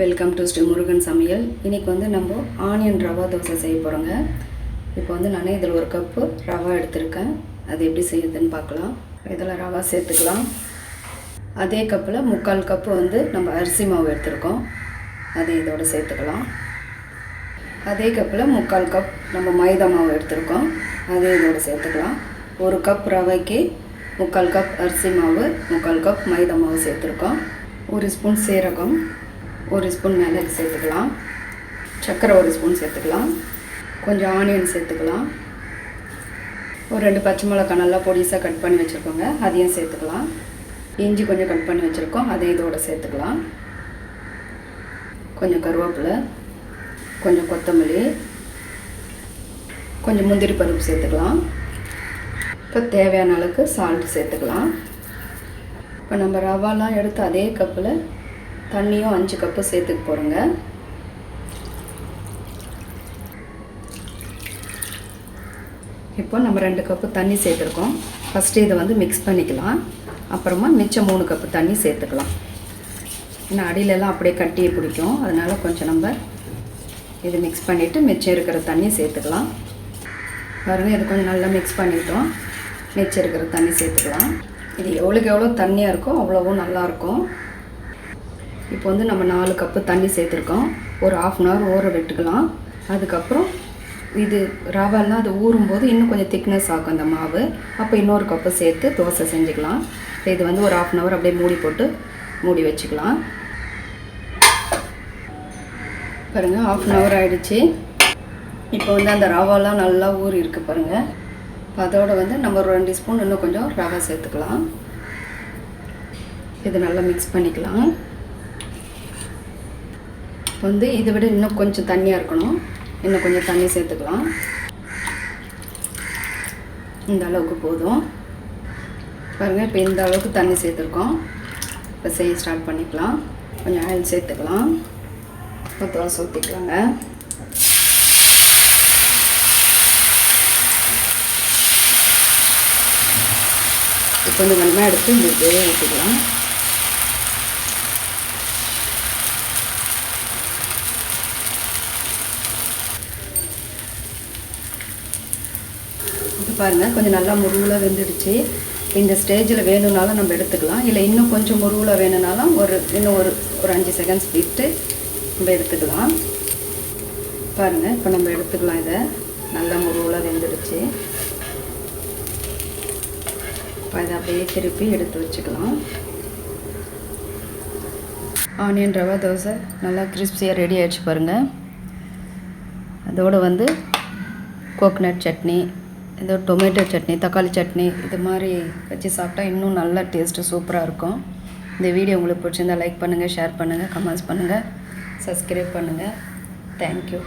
Welcome to Sri Murugan சமையல். இன்றைக்கி வந்து நம்ம ஆனியன் ரவா தோசை செய்ய போகிறோங்க. இப்போ வந்து நான் இதில் ஒரு கப்பு ரவா எடுத்திருக்கேன். அது எப்படி செய்யுதுன்னு பார்க்கலாம். இதில் ரவா சேர்த்துக்கலாம். அதே கப்பில் 3/4 கப்பு வந்து நம்ம அரிசி மாவு எடுத்துருக்கோம். அதை இதோடு சேர்த்துக்கலாம். அதே கப்பில் 3/4 கப் நம்ம மைதா மாவு எடுத்துருக்கோம். அதை இதோடு சேர்த்துக்கலாம். 1 கப் ரவைக்கு 3/4 கப் அரிசி மாவு, 3/4 கப் மைதா மாவு சேர்த்துருக்கோம். 1 ஸ்பூன் சீரகம், 1 ஸ்பூன் மிளகு சேர்த்துக்கலாம். சர்க்கரை 1 ஸ்பூன் சேர்த்துக்கலாம். கொஞ்சம் ஆனியன் சேர்த்துக்கலாம். ஒரு 2 பச்சை மிளகாய் நல்லா பொடிசாக கட் பண்ணி வச்சுருக்கோங்க, அதையும் சேர்த்துக்கலாம். இஞ்சி கொஞ்சம் கட் பண்ணி வச்சுருக்கோம், அதை இதோடு சேர்த்துக்கலாம். கொஞ்சம் கருவேப்பிலை, கொஞ்சம் கொத்தமல்லி, கொஞ்சம் முந்திரி பருப்பு சேர்த்துக்கலாம். இப்போ தேவையான அளவுக்கு சால்ட் சேர்த்துக்கலாம். இப்போ நம்ம ரவாலாம் எடுத்து அதே கப்பில் தண்ணியும் 5 கப்பு சேர்த்துக்க போகிறோங்க. இப்போ நம்ம 2 கப்பு தண்ணி சேர்த்துருக்கோம். ஃபஸ்ட்டு இதை வந்து மிக்ஸ் பண்ணிக்கலாம். அப்புறமா மிச்சம் 3 கப்பு தண்ணி சேர்த்துக்கலாம். ஏன்னா அடியிலெல்லாம் அப்படியே கட்டியே பிடிக்கும், அதனால் கொஞ்சம் நம்ம இது மிக்ஸ் பண்ணிவிட்டு மிச்சம் இருக்கிற தண்ணி சேர்த்துக்கலாம். பாருங்கள், இது கொஞ்சம் நல்லா மிக்ஸ் பண்ணிட்டோம். மிச்சம் இருக்கிற தண்ணி சேர்த்துக்கலாம். இது எவ்வளோக்கு எவ்வளோ தண்ணியாக இருக்கோ அவ்வளோவும் நல்லாயிருக்கும். இப்போ வந்து நம்ம 4 கப்பு தண்ணி சேர்த்துருக்கோம். ஒரு 1/2 hour ஊற விட்டுக்கலாம். அதுக்கப்புறம் இது ரவாலாம் அது ஊறும்போது இன்னும் கொஞ்சம் திக்னஸ் ஆகும் அந்த மாவு. அப்போ இன்னொரு கப்பு சேர்த்து தோசை செஞ்சுக்கலாம். இது வந்து ஒரு 1/2 hour அப்படியே மூடி போட்டு மூடி வச்சுக்கலாம். பாருங்கள், 1/2 hour ஆகிடுச்சு. இப்போ வந்து அந்த ரவாலாம் நல்லா ஊறி இருக்குது பாருங்கள். அதோடு வந்து நம்ம ஒரு 2 ஸ்பூன் இன்னும் கொஞ்சம் ரவை சேர்த்துக்கலாம். இது நல்லா மிக்ஸ் பண்ணிக்கலாம். வந்து இதை விட இன்னும் கொஞ்சம் தண்ணியாக இருக்கணும். இன்னும் கொஞ்சம் தண்ணி சேர்த்துக்கலாம். இந்த அளவுக்கு போதும். பாருங்கள், இப்போ இந்த அளவுக்கு தண்ணி சேர்த்துருக்கோம். இப்போ செய்ய ஸ்டார்ட் பண்ணிக்கலாம். கொஞ்சம் ஆயில் சேர்த்துக்கலாம். இப்போ தோசை ஊற்றிக்கலாங்க. இப்போ கொஞ்சம் கொஞ்சமாக எடுத்து இந்த இதே ஊற்றிக்கலாம். பாருங்கள், கொஞ்சம் நல்லா முருகலாக வெந்துடுச்சு. இந்த ஸ்டேஜில் வேணும்னாலும் நம்ம எடுத்துக்கலாம். இல்லை இன்னும் கொஞ்சம் முருகலாக வேணும்னாலும் இன்னும் ஒரு 5 செகண்ட்ஸ் விட்டு நம்ம எடுத்துக்கலாம். பாருங்கள், இப்போ நம்ம எடுத்துக்கலாம். இதை நல்லா முருகலாக வெந்துடுச்சு. இப்போ இதை அப்படியே திருப்பி எடுத்து வச்சுக்கலாம். ஆனியன் ரவா தோசை நல்லா கிறிஸ்பியாக ரெடி ஆகிடுச்சு பாருங்கள். அதோடு வந்து கோகனட் சட்னி, இந்த டொமேட்டோ சட்னி, தக்காளி சட்னி இது மாதிரி வச்சு சாப்பிட்டா இன்னும் நல்லா டேஸ்ட்டு சூப்பராக இருக்கும். இந்த வீடியோ உங்களுக்கு பிடிச்சிருந்தால் லைக் பண்ணுங்கள், ஷேர் பண்ணுங்கள், கமெண்ட்ஸ் பண்ணுங்கள், சப்ஸ்கிரைப் பண்ணுங்கள். தேங்க்யூ.